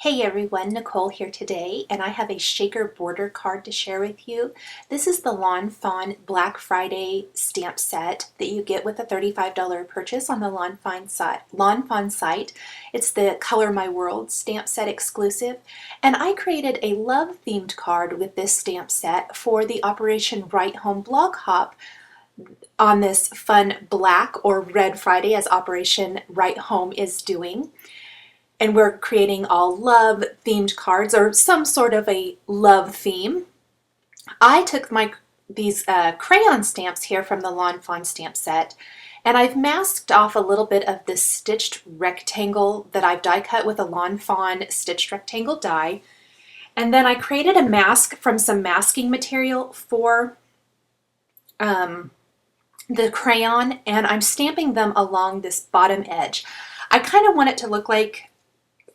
Hey everyone, Nicole here today, and I have a shaker border card to share with you. This is the Fawn Black Friday stamp set that you get with a $35 purchase on the Fawn site. It's the Color My World stamp set exclusive, and I created a love themed card with this stamp set for the Operation Right Home blog hop on this fun Black or Red Friday, as Operation Right Home is doing. And we're creating all love themed cards, or some sort of a love theme. I took these crayon stamps here from the Fawn stamp set, and I've masked off a little bit of this stitched rectangle that I've die cut with a Fawn stitched rectangle die. And then I created a mask from some masking material for the crayon, and I'm stamping them along this bottom edge. I kind of want it to look like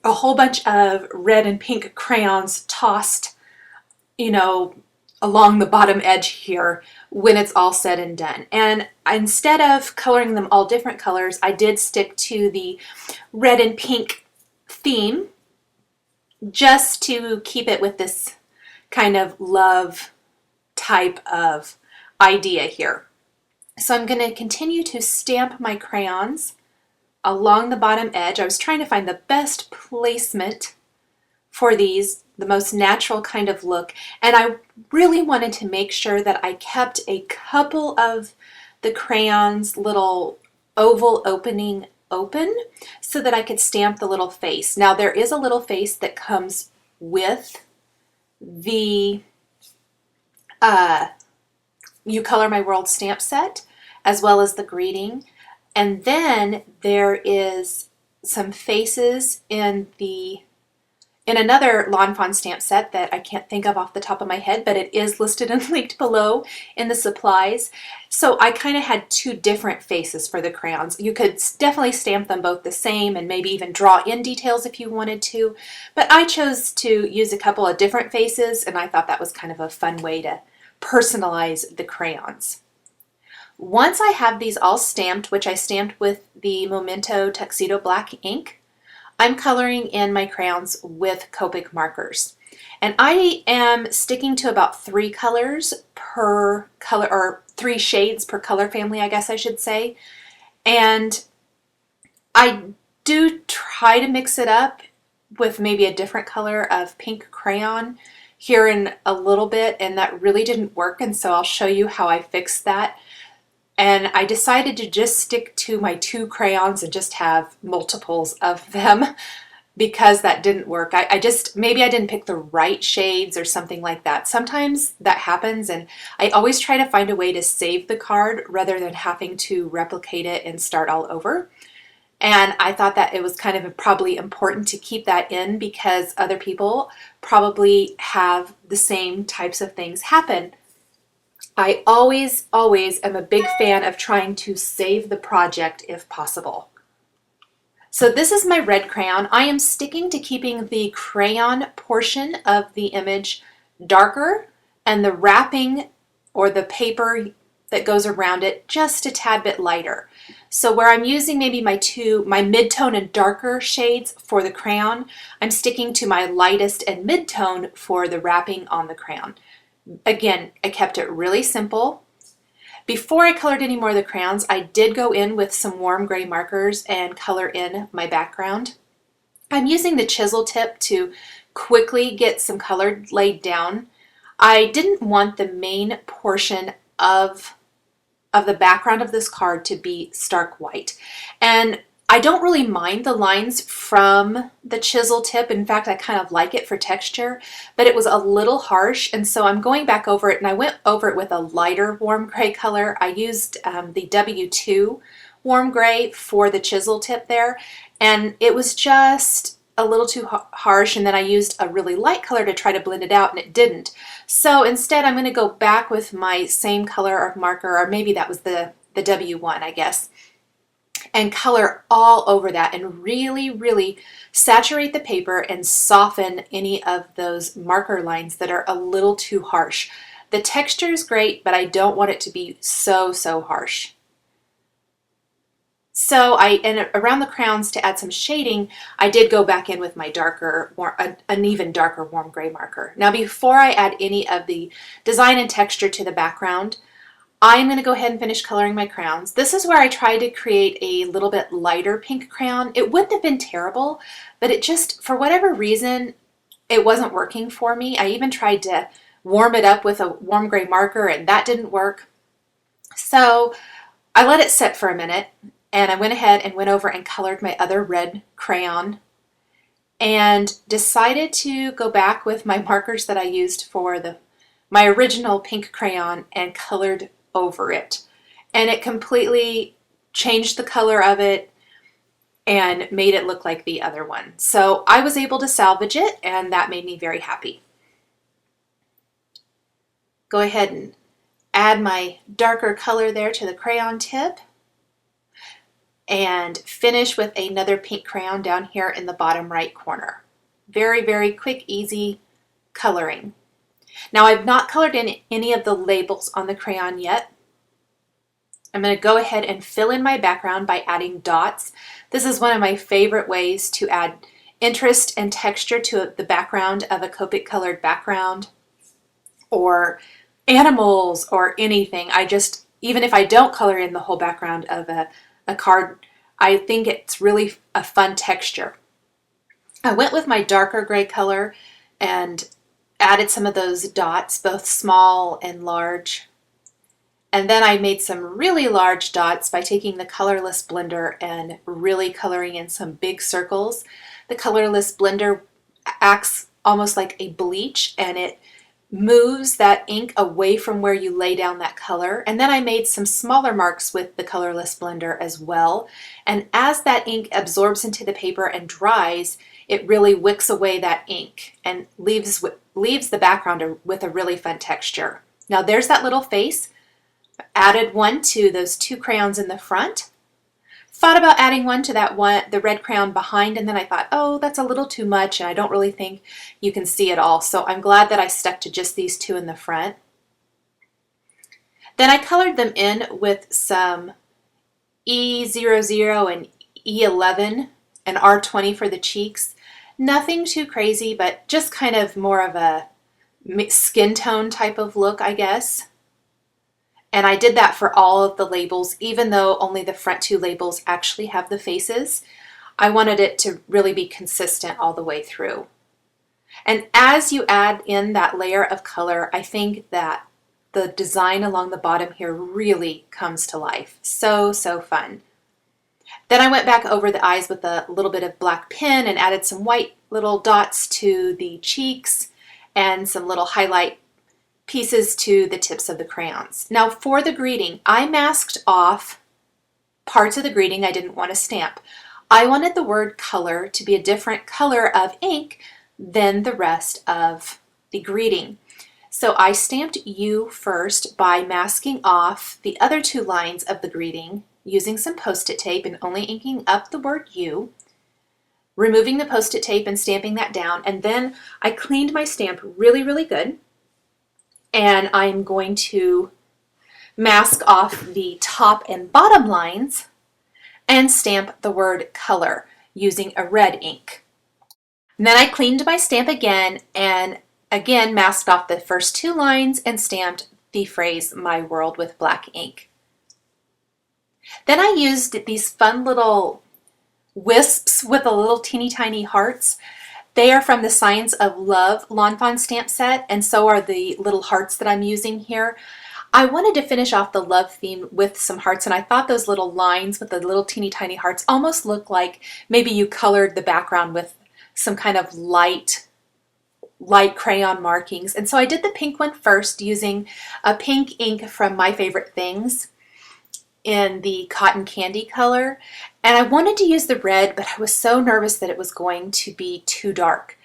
a whole bunch of red and pink crayons tossed, along the bottom edge here when it's all said and done. And instead of coloring them all different colors, I did stick to the red and pink theme just to keep it with this kind of love type of idea here. So I'm going to continue to stamp my crayons along the bottom edge. I was trying to find the best placement for these, the most natural kind of look, and I really wanted to make sure that I kept a couple of the crayons little oval opening open so that I could stamp the little face. Now there is a little face that comes with the You Color My World stamp set, as well as the greeting. And then there is some faces in another Fawn stamp set that I can't think of off the top of my head, but it is listed and linked below in the supplies. So I kind of had two different faces for the crayons. You could definitely stamp them both the same and maybe even draw in details if you wanted to, but I chose to use a couple of different faces, and I thought that was kind of a fun way to personalize the crayons. Once I have these all stamped, which I stamped with the Memento Tuxedo Black ink, I'm coloring in my crayons with Copic markers. And I am sticking to about 3 colors per color, or 3 shades per color family, I guess I should say. And I do try to mix it up with maybe a different color of pink crayon here in a little bit, and that really didn't work, and so I'll show you how I fixed that. And I decided to just stick to my 2 crayons and just have multiples of them because that didn't work. Maybe I didn't pick the right shades or something like that. Sometimes that happens, and I always try to find a way to save the card rather than having to replicate it and start all over. And I thought that it was kind of probably important to keep that in because other people probably have the same types of things happen. I always am a big fan of trying to save the project if possible. So this is my red crayon. I am sticking to keeping the crayon portion of the image darker and the wrapping or the paper that goes around it just a tad bit lighter. So where I'm using maybe my mid-tone and darker shades for the crayon, I'm sticking to my lightest and mid-tone for the wrapping on the crayon. Again, I kept it really simple. Before I colored any more of the crayons, I did go in with some warm gray markers and color in my background. I'm using the chisel tip to quickly get some color laid down. I didn't want the main portion of the background of this card to be stark white. And I don't really mind the lines from the chisel tip. In fact, I kind of like it for texture, but it was a little harsh, and so I'm going back over it, and I went over it with a lighter warm gray color. I used the W2 warm gray for the chisel tip there, and it was just a little too harsh, and then I used a really light color to try to blend it out, and it didn't. So instead, I'm going to go back with my same color of marker, or maybe that was the W1, I guess, and color all over that and really saturate the paper and soften any of those marker lines that are a little too harsh. The texture is great, but I don't want it to be so harsh. So and around the crowns, to add some shading, I did go back in with my darker, an even darker warm gray marker. Now before I add any of the design and texture to the background, I'm going to go ahead and finish coloring my crowns. This is where I tried to create a little bit lighter pink crown. It wouldn't have been terrible, but it just, for whatever reason, it wasn't working for me. I even tried to warm it up with a warm gray marker and that didn't work. So I let it sit for a minute and I went ahead and went over and colored my other red crayon and decided to go back with my markers that I used for my original pink crayon and colored over it. And it completely changed the color of it and made it look like the other one. So I was able to salvage it and that made me very happy. Go ahead and add my darker color there to the crayon tip and finish with another pink crayon down here in the bottom right corner. Very, very quick, easy coloring. Now I've not colored in any of the labels on the crayon yet. I'm going to go ahead and fill in my background by adding dots. This is one of my favorite ways to add interest and texture to the background of a Copic colored background or animals or anything. Even if I don't color in the whole background of a card, I think it's really a fun texture. I went with my darker gray color and added some of those dots, both small and large. And then I made some really large dots by taking the colorless blender and really coloring in some big circles. The colorless blender acts almost like a bleach and it moves that ink away from where you lay down that color. And then I made some smaller marks with the colorless blender as well. And as that ink absorbs into the paper and dries, it really wicks away that ink and leaves the background with a really fun texture. Now there's that little face. Added one to those two crayons in the front. Thought about adding one to the red crayon behind, and then I thought, oh, that's a little too much and I don't really think you can see it all. So I'm glad that I stuck to just these two in the front. Then I colored them in with some E00 and E11 and R20 for the cheeks. Nothing too crazy, but just kind of more of a skin tone type of look, I guess. And I did that for all of the labels, even though only the front two labels actually have the faces. I wanted it to really be consistent all the way through. And as you add in that layer of color, I think that the design along the bottom here really comes to life. So, so fun. Then I went back over the eyes with a little bit of black pen and added some white little dots to the cheeks and some little highlight pieces to the tips of the crayons. Now for the greeting, I masked off parts of the greeting I didn't want to stamp. I wanted the word color to be a different color of ink than the rest of the greeting. So I stamped U first by masking off the other two lines of the greeting using some Post-it tape and only inking up the word U, removing the Post-it tape and stamping that down, and then I cleaned my stamp really, really good. And I'm going to mask off the top and bottom lines and stamp the word color using a red ink. And then I cleaned my stamp again and again masked off the first two lines and stamped the phrase "My World" with black ink. Then I used these fun little wisps with the little teeny tiny hearts. They are from the Signs of Love Lawn Fawn stamp set, and so are the little hearts that I'm using here. I wanted to finish off the love theme with some hearts, and I thought those little lines with the little teeny tiny hearts almost look like maybe you colored the background with some kind of light crayon markings. And so I did the pink one first using a pink ink from My Favorite Things in the cotton candy color, and I wanted to use the red, but I was so nervous that it was going to be too dark.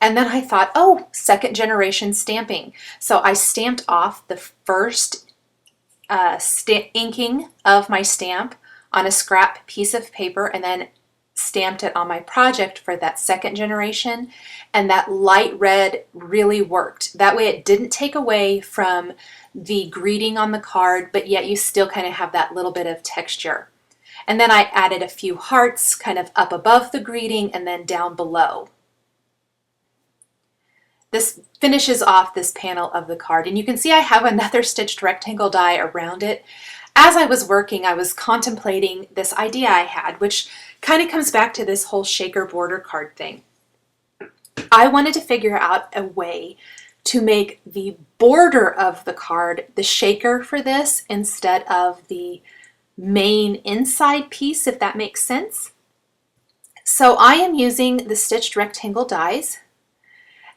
And then I thought, oh, second generation stamping. So I stamped off the first inking of my stamp on a scrap piece of paper and then stamped it on my project for that second generation, and that light red really worked. That way it didn't take away from the greeting on the card, but yet you still kind of have that little bit of texture. And then I added a few hearts kind of up above the greeting and then down below. This finishes off this panel of the card, and you can see I have another stitched rectangle die around it. As I was working, I was contemplating this idea I had, which kind of comes back to this whole shaker border card thing. I wanted to figure out a way to make the border of the card the shaker for this instead of the main inside piece, if that makes sense. So I am using the stitched rectangle dies,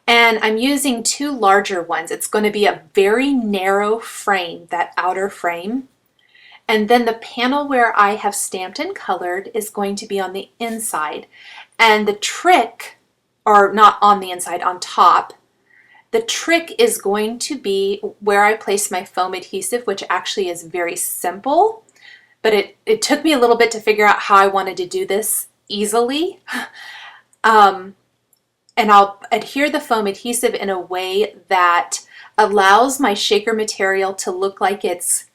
and I'm using two larger ones. It's going to be a very narrow frame, that outer frame. And then the panel where I have stamped and colored is going to be on the inside. And the trick, or not on the inside, on top, the trick is going to be where I place my foam adhesive, which actually is very simple, but it took me a little bit to figure out how I wanted to do this easily. And I'll adhere the foam adhesive in a way that allows my shaker material to look like it's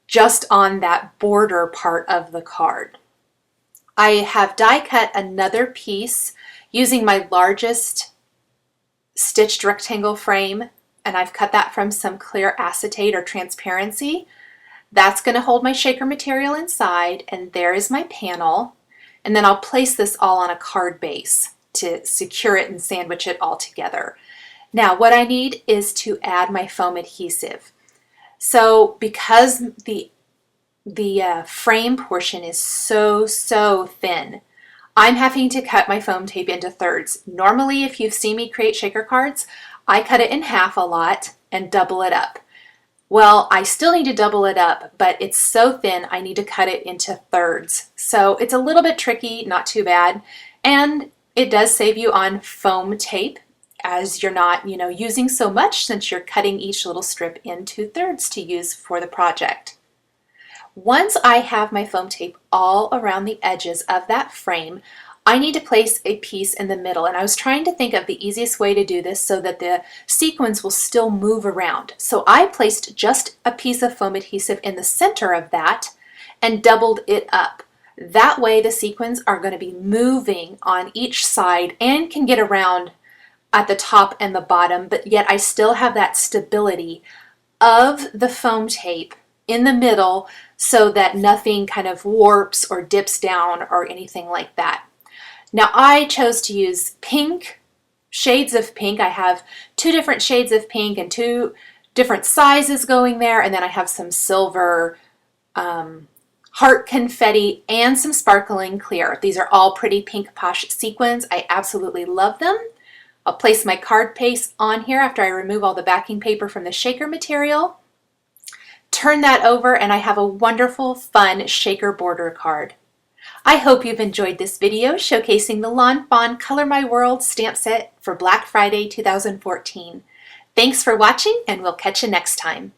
just on that border part of the card. I have die cut another piece using my largest stitched rectangle frame, and I've cut that from some clear acetate or transparency. That's going to hold my shaker material inside, and there is my panel. And then I'll place this all on a card base to secure it and sandwich it all together. Now what I need is to add my foam adhesive. So because the frame portion is so thin, I'm having to cut my foam tape into thirds. Normally, if you've seen me create shaker cards, I cut it in half a lot and double it up. Well, I still need to double it up, but it's so thin I need to cut it into thirds. So it's a little bit tricky, not too bad. And it does save you on foam tape, as you're not, using so much, since you're cutting each little strip into thirds to use for the project. Once I have my foam tape all around the edges of that frame, I need to place a piece in the middle, and I was trying to think of the easiest way to do this so that the sequins will still move around. So I placed just a piece of foam adhesive in the center of that and doubled it up. That way the sequins are going to be moving on each side and can get around at the top and the bottom, but yet I still have that stability of the foam tape in the middle so that nothing kind of warps or dips down or anything like that. Now I chose to use pink, shades of pink. I have 2 different shades of pink and 2 different sizes going there, and then I have some silver heart confetti and some sparkling clear. These are all pretty pink posh sequins. I absolutely love them. I'll place my card base on here after I remove all the backing paper from the shaker material. Turn that over, and I have a wonderful, fun shaker border card. I hope you've enjoyed this video showcasing the Lawn Fawn Color My World stamp set for Black Friday 2014. Thanks for watching, and we'll catch you next time.